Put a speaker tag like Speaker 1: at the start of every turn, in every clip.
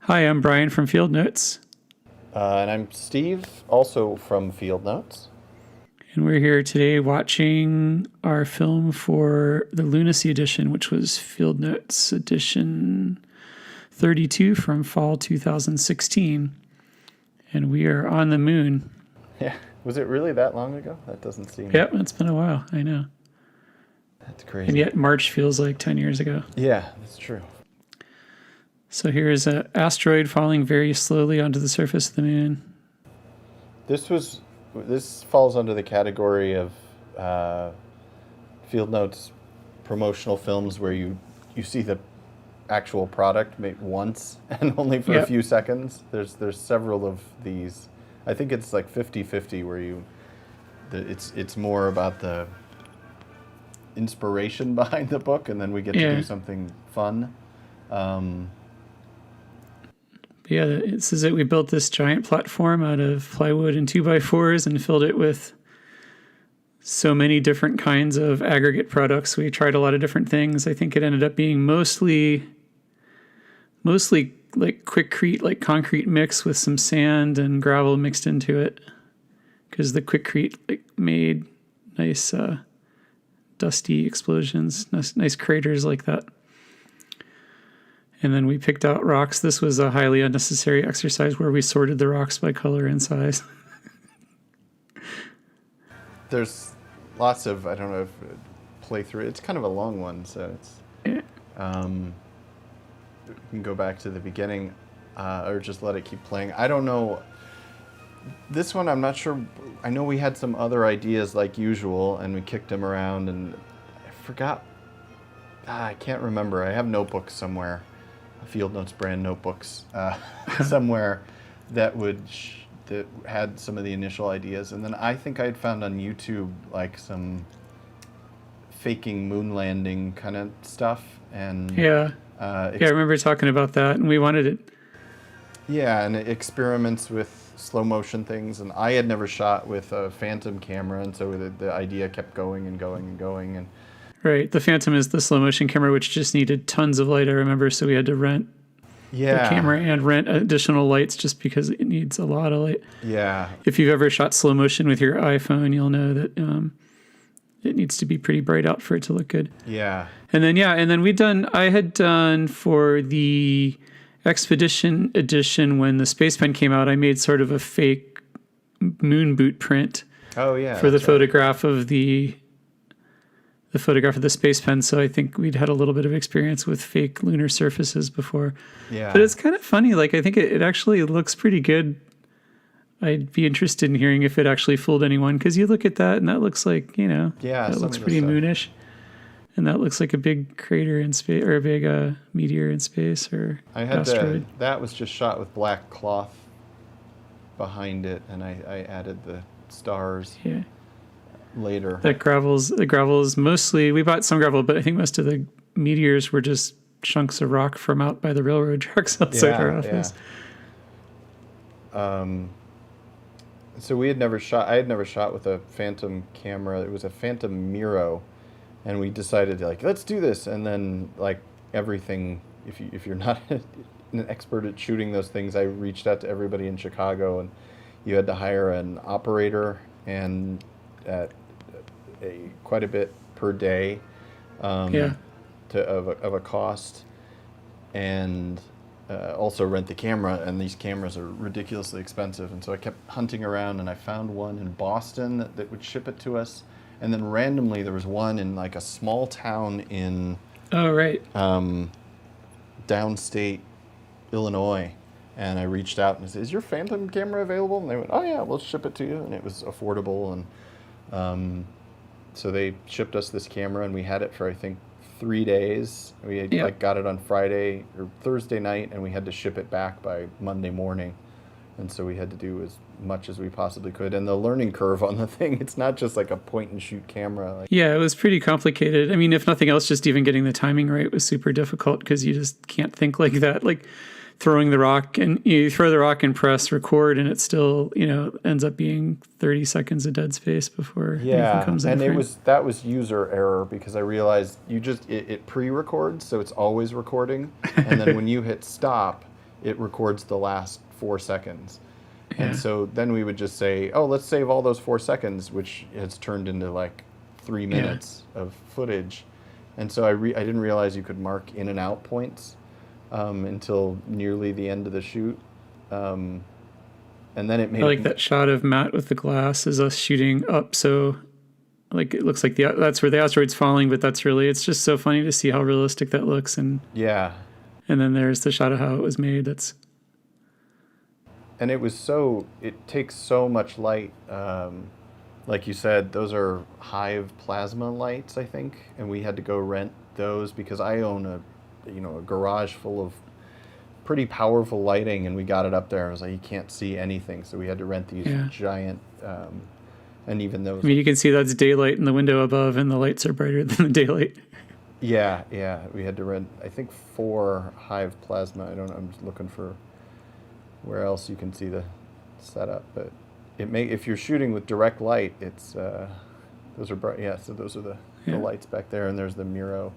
Speaker 1: Hi, I'm Bryan from Field Notes,
Speaker 2: And I'm Steve, also from Field Notes.
Speaker 1: and we're here today watching our film for the Lunacy edition, which was Field Notes edition 32 from fall 2016. And we are on the moon.
Speaker 2: Yeah, was it really that long ago? That doesn't seem.
Speaker 1: Yep, it's been a while, I know.
Speaker 2: That's crazy.
Speaker 1: And yet March feels like 10 years ago.
Speaker 2: Yeah, that's true.
Speaker 1: So here is an asteroid falling very slowly onto the surface of the moon.
Speaker 2: This falls under the category of Field Notes promotional films where you see the actual product made once and only for a few seconds. There's several of these. I think it's like 50-50 where it's more about the inspiration behind the book, and then we get to do something fun.
Speaker 1: Yeah, it says that we built this giant platform out of plywood and 2x4s and filled it with so many different kinds of aggregate products. We tried a lot of different things. I think it ended up being mostly like Quikrete, like concrete mix with some sand and gravel mixed into it, because the Quikrete made nice dusty explosions, nice craters like that. And then we picked out rocks. This was a highly unnecessary exercise where we sorted the rocks by color and size.
Speaker 2: There's lots of, I don't know if play through. It's kind of a long one, so it's. We can go back to the beginning, or just let it keep playing. I don't know. This one, I'm not sure. I know we had some other ideas like usual, and we kicked them around, and I forgot. I can't remember. I have notebooks somewhere. Field Notes brand notebooks somewhere that had some of the initial ideas, and then I think I'd found on YouTube like some faking moon landing kind of stuff, and
Speaker 1: I remember talking about that, and we wanted it.
Speaker 2: Yeah, and experiments with slow motion things, and I had never shot with a Phantom camera, and so the idea kept going and going and going, and.
Speaker 1: Right. The Phantom is the slow motion camera, which just needed tons of light, I remember. So we had to rent the camera and rent additional lights just because it needs a lot of light.
Speaker 2: Yeah.
Speaker 1: If you've ever shot slow motion with your iPhone, you'll know that it needs to be pretty bright out for it to look good.
Speaker 2: Yeah.
Speaker 1: And then, I had done for the Expedition edition when the Space Pen came out, I made sort of a fake moon boot print.
Speaker 2: Oh, yeah.
Speaker 1: For the photograph of the photograph of the Space Pen, so I think we'd had a little bit of experience with fake lunar surfaces before.
Speaker 2: Yeah.
Speaker 1: But it's kind of funny. Like, I think it actually looks pretty good. I'd be interested in hearing if it actually fooled anyone, because you look at that and that looks like, that looks pretty moonish. And that looks like a big crater in space, or a big meteor in space, or asteroid.
Speaker 2: That was just shot with black cloth behind it, and I added the stars.
Speaker 1: Yeah.
Speaker 2: Later.
Speaker 1: The gravel is mostly, we bought some gravel, but I think most of the meteors were just chunks of rock from out by the railroad tracks outside our office.
Speaker 2: Yeah. So I had never shot with a Phantom camera. It was a Phantom Miro, and we decided let's do this. And then everything, if you're not an expert at shooting those things, I reached out to everybody in Chicago, and you had to hire an operator and at quite a bit per day of a cost, and also rent the camera, and these cameras are ridiculously expensive, and so I kept hunting around, and I found one in Boston that would ship it to us, and then randomly there was one in a small town in downstate Illinois, and I reached out and said, "Is your Phantom camera available?" And they went, "Oh yeah, we'll ship it to you," and it was affordable, and so they shipped us this camera, and we had it for I think 3 days. We had, got it on Friday or Thursday night, and we had to ship it back by Monday morning, and so we had to do as much as we possibly could. And the learning curve on the thing, it's not just like a point and shoot camera.
Speaker 1: Yeah, it was pretty complicated. I mean, if nothing else, just even getting the timing right was super difficult, because you just can't think like that. Like throwing the rock, and you throw the rock and press record, and it still, ends up being 30 seconds of dead space before anything comes in.
Speaker 2: And that was user error, because I realized it pre-records, so it's always recording, and then when you hit stop, it records the last 4 seconds.
Speaker 1: Yeah.
Speaker 2: And so then we would just say, oh, let's save all those 4 seconds, which has turned into like 3 minutes of footage. And so I didn't realize you could mark in and out points until nearly the end of the shoot. And then it made
Speaker 1: I like that shot of Matt with the glass is us shooting up. So like it looks like that's where the asteroid's falling, but it's just so funny to see how realistic that looks. And
Speaker 2: yeah.
Speaker 1: And then there's the shot of how it was made.
Speaker 2: And it takes so much light. Like you said, those are Hive plasma lights, I think, and we had to go rent those because I own a garage full of pretty powerful lighting, and we got it up there. I was like, you can't see anything, so we had to rent these giant, and even those.
Speaker 1: I mean, you can see that's daylight in the window above, and the lights are brighter than the daylight.
Speaker 2: Yeah, we had to rent, I think, 4 Hive plasma. I don't know. I'm just looking for where else you can see the setup, but if you're shooting with direct light, it's those are bright. Yeah, so those are the lights back there, and there's the Miro,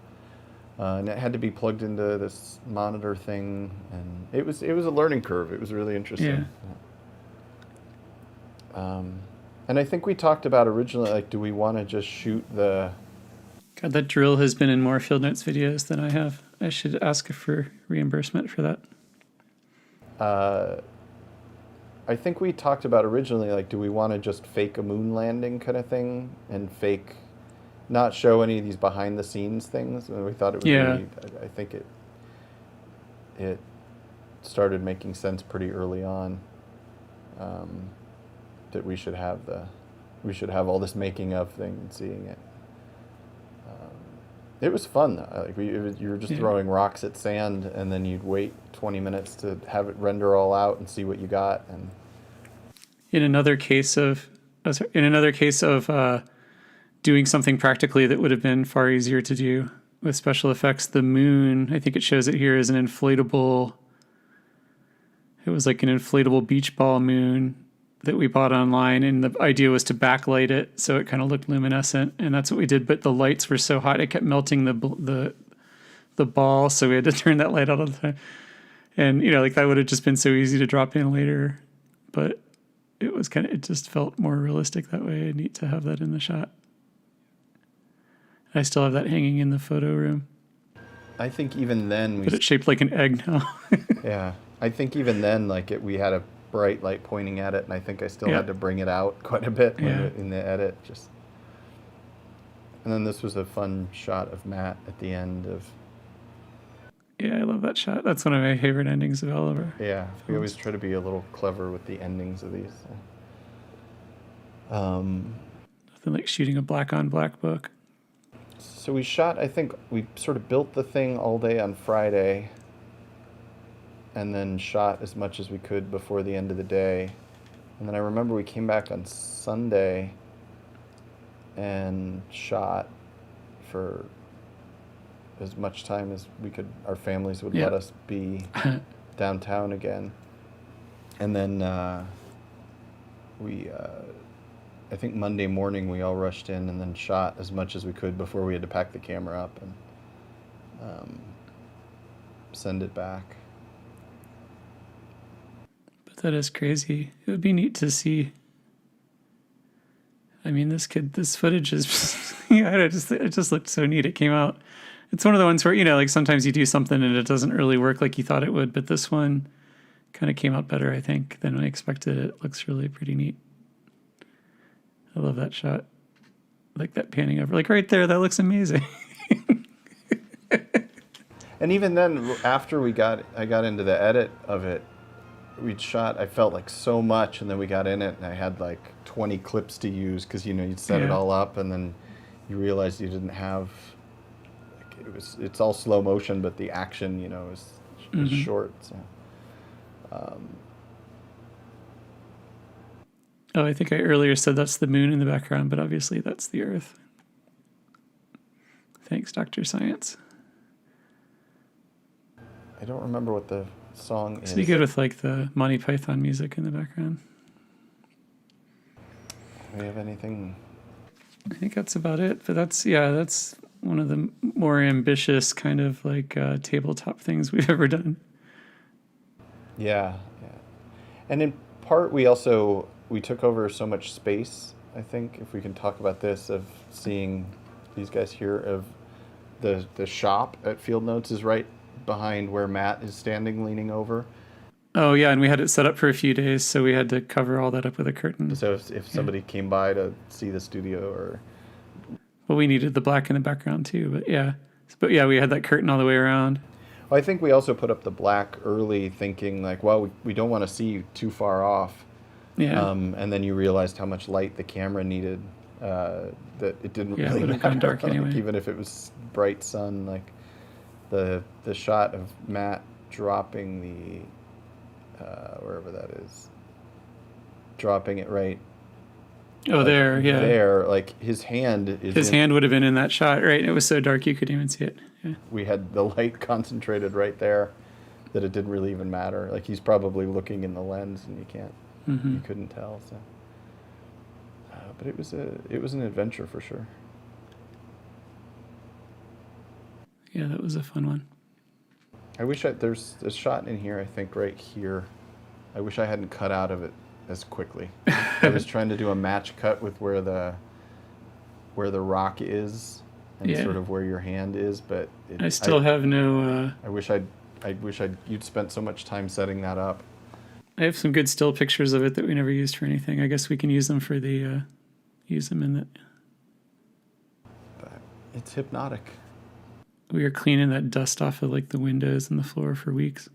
Speaker 2: and it had to be plugged into this monitor thing, and it was a learning curve. It was really interesting. Yeah. And I think we talked about originally, like, do we want to just shoot the?
Speaker 1: God, that drill has been in more Field Notes videos than I have. I should ask for reimbursement for that.
Speaker 2: I think we talked about originally, like, do we want to just fake a moon landing kind of thing and not show any of these behind the scenes things? And we thought it was really, I think it started making sense pretty early on, that we should have all this making of thing and seeing it. It was fun though. Like you were just throwing rocks at sand, and then you'd wait 20 minutes to have it render all out and see what you got. And
Speaker 1: in another case of doing something practically that would have been far easier to do with special effects, the moon, I think it shows it here as an inflatable. It was like an inflatable beach ball moon that we bought online, and the idea was to backlight it so it kind of looked luminescent, and that's what we did. But the lights were so hot it kept melting the ball, so we had to turn that light out all the time. And like that would have just been so easy to drop in later, but it just felt more realistic that way. Neat to have that in the shot. I still have that hanging in the photo room.
Speaker 2: I think even then
Speaker 1: but it's shaped like an egg now.
Speaker 2: Yeah, I think even then, we had a bright light pointing at it, and I think I still had to bring it out quite a bit in the edit. And then this was a fun shot of Matt at the end of.
Speaker 1: Yeah, I love that shot. That's one of my favorite endings of all of our
Speaker 2: Yeah,
Speaker 1: films.
Speaker 2: We always try to be a little clever with the endings of these.
Speaker 1: Nothing like shooting a black on black book.
Speaker 2: So we sort of built the thing all day on Friday, and then shot as much as we could before the end of the day. And then I remember we came back on Sunday and shot for as much time as our families would let us be downtown again. And then I think Monday morning we all rushed in and then shot as much as we could before we had to pack the camera up and send it back.
Speaker 1: That is crazy. It would be neat to see. I mean, this footage is, it just looked so neat. It came out. It's one of the ones where, sometimes you do something and it doesn't really work like you thought it would, but this one kind of came out better, I think, than I expected. It looks really pretty neat. I love that shot. Like that panning over, like right there, that looks amazing.
Speaker 2: And even then, after I got into the edit of it, we'd shot, I felt like so much, and then we got in it and I had like 20 clips to use because you'd set it all up, and then you realized you didn't have, it's all slow motion, but the action is short. So
Speaker 1: I think I earlier said that's the moon in the background, but obviously that's the Earth. Thanks, Dr. Science.
Speaker 2: I don't remember what the song is.
Speaker 1: It'd be good with like the Monty Python music in the background.
Speaker 2: Do we have anything?
Speaker 1: I think that's about it. But that's one of the more ambitious kind of like tabletop things we've ever done.
Speaker 2: Yeah, yeah. And in part, we took over so much space. I think if we can talk about this, of seeing these guys here, of the shop at Field Notes is right behind where Matt is standing, leaning over.
Speaker 1: Oh yeah, and we had it set up for a few days, so we had to cover all that up with a curtain.
Speaker 2: So if somebody came by to see the studio, or
Speaker 1: well, we needed the black in the background too, but yeah, we had that curtain all the way around.
Speaker 2: well, I think we also put up the black early, thinking like, well, we don't want to see too far off.
Speaker 1: Yeah.
Speaker 2: And then you realized how much light the camera needed. That it didn't
Speaker 1: Yeah,
Speaker 2: really
Speaker 1: it would have
Speaker 2: matter.
Speaker 1: gone dark anyway.
Speaker 2: Like, even if it was bright sun, like the shot of Matt dropping the wherever that is, dropping it right.
Speaker 1: Oh,
Speaker 2: Like,
Speaker 1: there, yeah.
Speaker 2: There, like his hand is.
Speaker 1: His hand would have been in that shot, right? It was so dark you couldn't even see it. Yeah.
Speaker 2: We had the light concentrated right there, that it didn't really even matter. Like he's probably looking in the lens, and you couldn't tell. So, but it was an adventure for sure.
Speaker 1: Yeah, that was a fun one.
Speaker 2: I wish there's a shot in here, I think right here. I wish I hadn't cut out of it as quickly. I was trying to do a match cut with where the rock is and sort of where your hand is, but
Speaker 1: I still have no.
Speaker 2: I wish you'd spent so much time setting that up.
Speaker 1: I have some good still pictures of it that we never used for anything. I guess we can use them for use them in the.
Speaker 2: But it's hypnotic.
Speaker 1: We were cleaning that dust off of like the windows and the floor for weeks.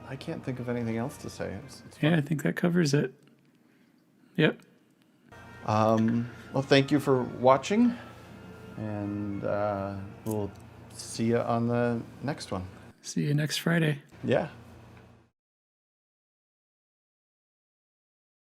Speaker 2: I can't think of anything else to say. It's
Speaker 1: yeah, I think that covers it. Yep.
Speaker 2: Well, thank you for watching, and we'll see you on the next one.
Speaker 1: See you next Friday.
Speaker 2: Yeah.